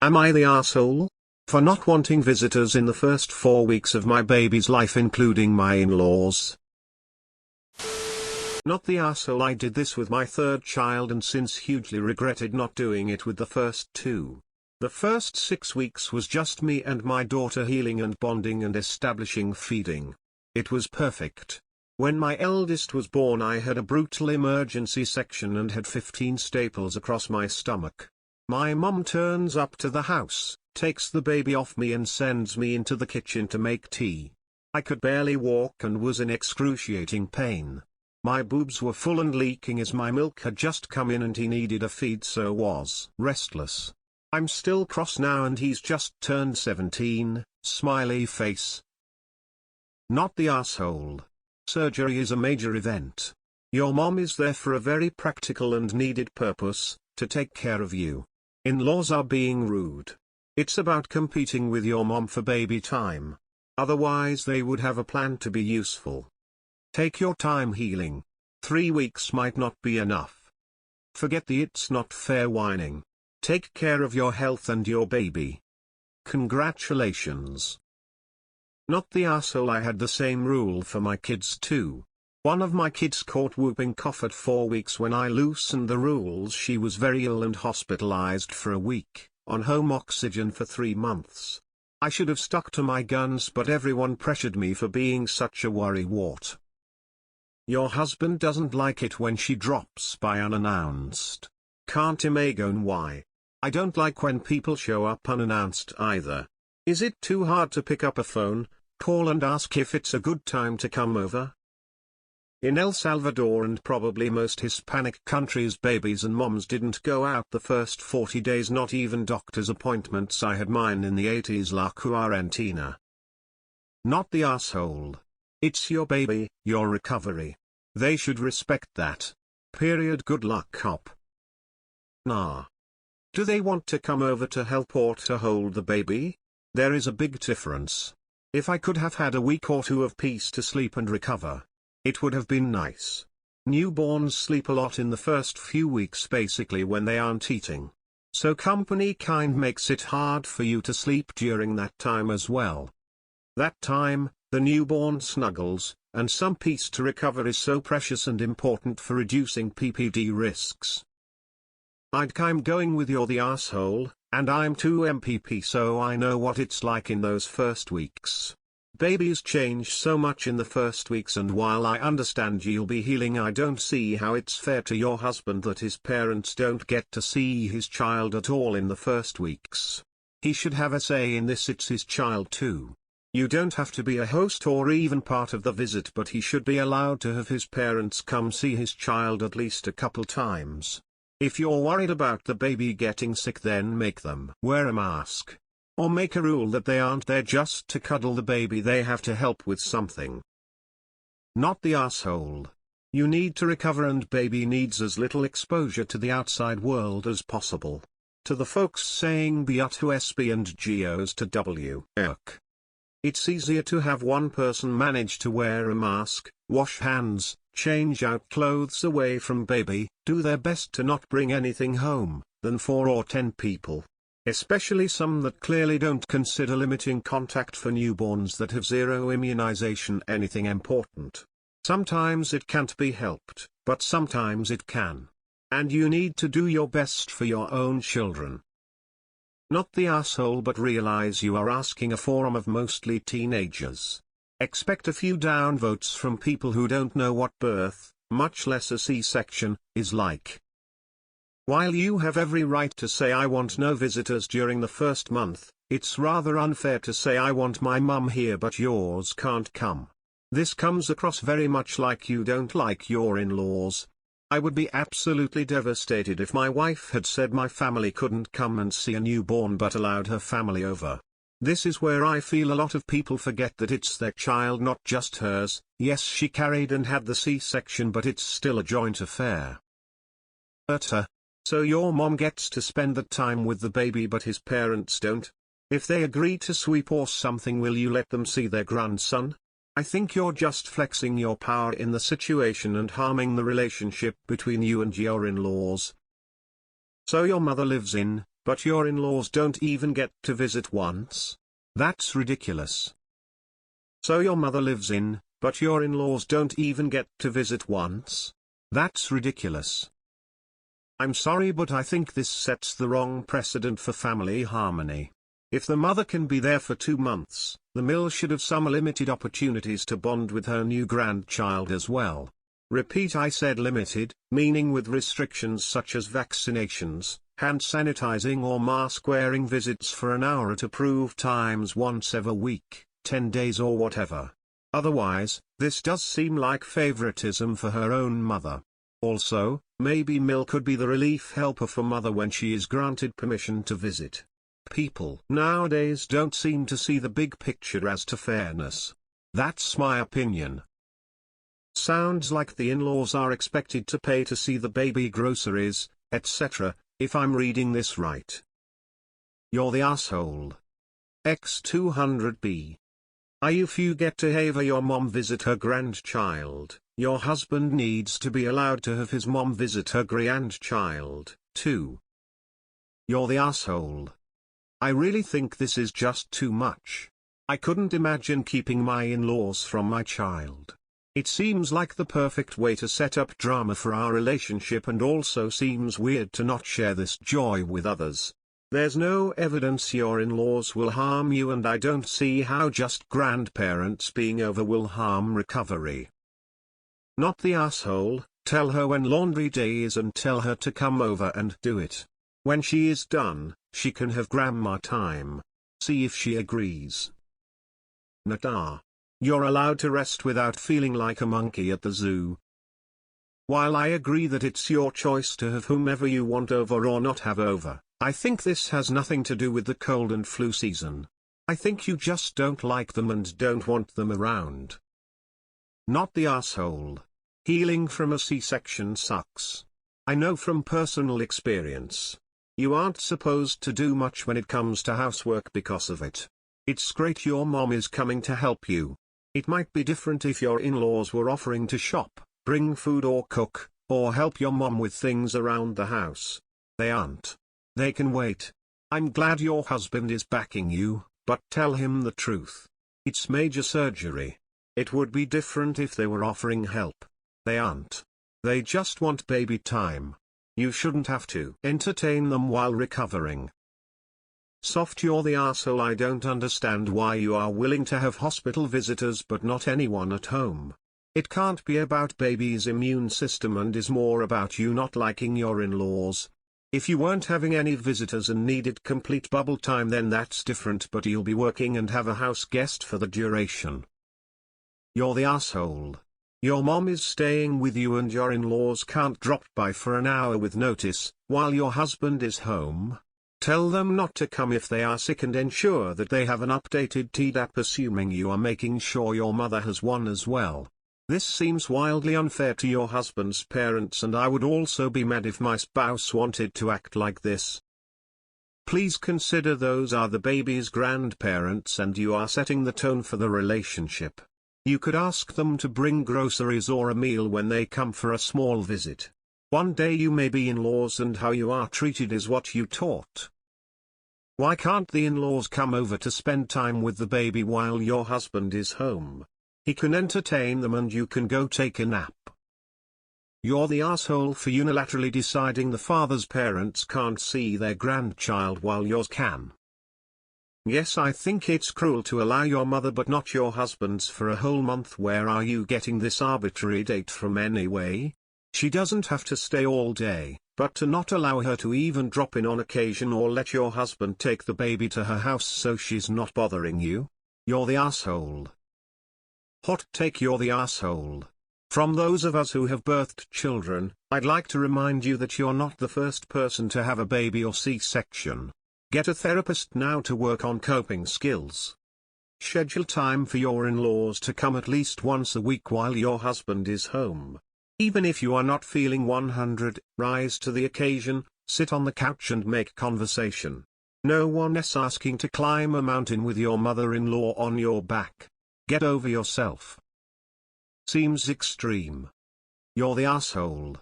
Am I the asshole? For not wanting visitors in the first 4 weeks of my baby's life, including my in-laws? Not the asshole. I did this with my third child and since hugely regretted not doing it with the first two. The first 6 weeks was just me and my daughter healing and bonding and establishing feeding. It was perfect. When my eldest was born, I had a brutal emergency section and had 15 staples across my stomach. My mom turns up to the house, takes the baby off me and sends me into the kitchen to make tea. I could barely walk and was in excruciating pain. My boobs were full and leaking as my milk had just come in and he needed a feed, so was restless. I'm still cross now and he's just turned 17, smiley face. Not the asshole. Surgery is a major event. Your mom is there for a very practical and needed purpose, to take care of you. In-laws are being rude. It's about competing with your mom for baby time. Otherwise they would have a plan to be useful. Take your time healing. 3 weeks might not be enough. Forget the "it's not fair" whining. Take care of your health and your baby. Congratulations. Not the asshole. I had the same rule for my kids too. One of my kids caught whooping cough at 4 weeks when I loosened the rules. She was very ill and hospitalized for a week, on home oxygen for 3 months. I should have stuck to my guns, but everyone pressured me for being such a worrywart. Your husband doesn't like it when she drops by unannounced. Can't imagine why. I don't like when people show up unannounced either. Is it too hard to pick up a phone, call and ask if it's a good time to come over? In El Salvador and probably most Hispanic countries, babies and moms didn't go out the first 40 days, not even doctor's appointments. I had mine in the 80s, La Cuarentena. Not the asshole. It's your baby, your recovery. They should respect that. Period. Good luck, cop. Nah. Do they want to come over to help or to hold the baby? There is a big difference. If I could have had a week or two of peace to sleep and recover, it would have been nice. Newborns sleep a lot in the first few weeks, basically when they aren't eating. So company kind makes it hard for you to sleep during that time as well. That time, the newborn snuggles, and some peace to recover is so precious and important for reducing PPD risks. I'm going with you're the asshole, and I'm 2 MPP, so I know what it's like in those first weeks. Babies change so much in the first weeks, and while I understand you'll be healing, I don't see how it's fair to your husband that his parents don't get to see his child at all in the first weeks. He should have a say in this. It's his child too. You don't have to be a host or even part of the visit, but he should be allowed to have his parents come see his child at least a couple times. If you're worried about the baby getting sick, then make them wear a mask. Or make a rule that they aren't there just to cuddle the baby, they have to help with something. Not the asshole. You need to recover and baby needs as little exposure to the outside world as possible. To the folks saying B to SB and GOs to W. It's easier to have one person manage to wear a mask, wash hands, change out clothes away from baby, do their best to not bring anything home, than 4 or 10 people. Especially some that clearly don't consider limiting contact for newborns that have zero immunization anything important. Sometimes it can't be helped, but sometimes it can. And you need to do your best for your own children. Not the asshole, but realize you are asking a forum of mostly teenagers. Expect a few downvotes from people who don't know what birth, much less a C-section, is like. While you have every right to say I want no visitors during the first month, it's rather unfair to say I want my mum here but yours can't come. This comes across very much like you don't like your in-laws. I would be absolutely devastated if my wife had said my family couldn't come and see a newborn but allowed her family over. This is where I feel a lot of people forget that it's their child, not just hers. Yes, she carried and had the C-section, but it's still a joint affair. So your mom gets to spend the time with the baby but his parents don't? If they agree to sweep or something, will you let them see their grandson? I think you're just flexing your power in the situation and harming the relationship between you and your in-laws. So your mother lives in but your in-laws don't even get to visit once? That's ridiculous. So your mother lives in, but your in-laws don't even get to visit once? That's ridiculous. I'm sorry, but I think this sets the wrong precedent for family harmony. If the mother can be there for 2 months, the mill should have some limited opportunities to bond with her new grandchild as well. Repeat, I said limited, meaning with restrictions such as vaccinations, hand sanitizing or mask-wearing visits for an hour at approved times once every week, 10 days or whatever. Otherwise, this does seem like favoritism for her own mother. Also, maybe Mill could be the relief helper for mother when she is granted permission to visit. People nowadays don't seem to see the big picture as to fairness. That's my opinion. Sounds like the in-laws are expected to pay to see the baby groceries, etc., if I'm reading this right. You're the asshole. X200B. If you get to have your mom visit her grandchild, your husband needs to be allowed to have his mom visit her grandchild, too. You're the asshole. I really think this is just too much. I couldn't imagine keeping my in-laws from my child. It seems like the perfect way to set up drama for our relationship, and also seems weird to not share this joy with others. There's no evidence your in-laws will harm you, and I don't see how just grandparents being over will harm recovery. Not the asshole. Tell her when laundry day is and tell her to come over and do it. When she is done, she can have grandma time. See if she agrees. Nata. You're allowed to rest without feeling like a monkey at the zoo. While I agree that it's your choice to have whomever you want over or not have over, I think this has nothing to do with the cold and flu season. I think you just don't like them and don't want them around. Not the asshole. Healing from a C-section sucks. I know from personal experience. You aren't supposed to do much when it comes to housework because of it. It's great your mom is coming to help you. It might be different if your in-laws were offering to shop, bring food or cook, or help your mom with things around the house. They aren't. They can wait. I'm glad your husband is backing you, but tell him the truth. It's major surgery. It would be different if they were offering help. They aren't. They just want baby time. You shouldn't have to entertain them while recovering. Soft, you're the arsehole. I don't understand why you are willing to have hospital visitors but not anyone at home. It can't be about baby's immune system and is more about you not liking your in-laws. If you weren't having any visitors and needed complete bubble time, then that's different, but you'll be working and have a house guest for the duration. You're the asshole. Your mom is staying with you and your in-laws can't drop by for an hour with notice, while your husband is home. Tell them not to come if they are sick and ensure that they have an updated TDAP, assuming you are making sure your mother has one as well. This seems wildly unfair to your husband's parents, and I would also be mad if my spouse wanted to act like this. Please consider those are the baby's grandparents and you are setting the tone for the relationship. You could ask them to bring groceries or a meal when they come for a small visit. One day you may be in-laws and how you are treated is what you taught. Why can't the in-laws come over to spend time with the baby while your husband is home? He can entertain them and you can go take a nap. You're the asshole for unilaterally deciding the father's parents can't see their grandchild while yours can. Yes, I think it's cruel to allow your mother but not your husband's for a whole month. Where are you getting this arbitrary date from anyway? She doesn't have to stay all day, but to not allow her to even drop in on occasion or let your husband take the baby to her house so she's not bothering you? You're the asshole. Hot take, you're the asshole. From those of us who have birthed children, I'd like to remind you that you're not the first person to have a baby or C-section. Get a therapist now to work on coping skills. Schedule time for your in-laws to come at least once a week while your husband is home. Even if you are not feeling 100, rise to the occasion, sit on the couch and make conversation. No one is asking to climb a mountain with your mother-in-law on your back. Get over yourself. Seems extreme. You're the asshole.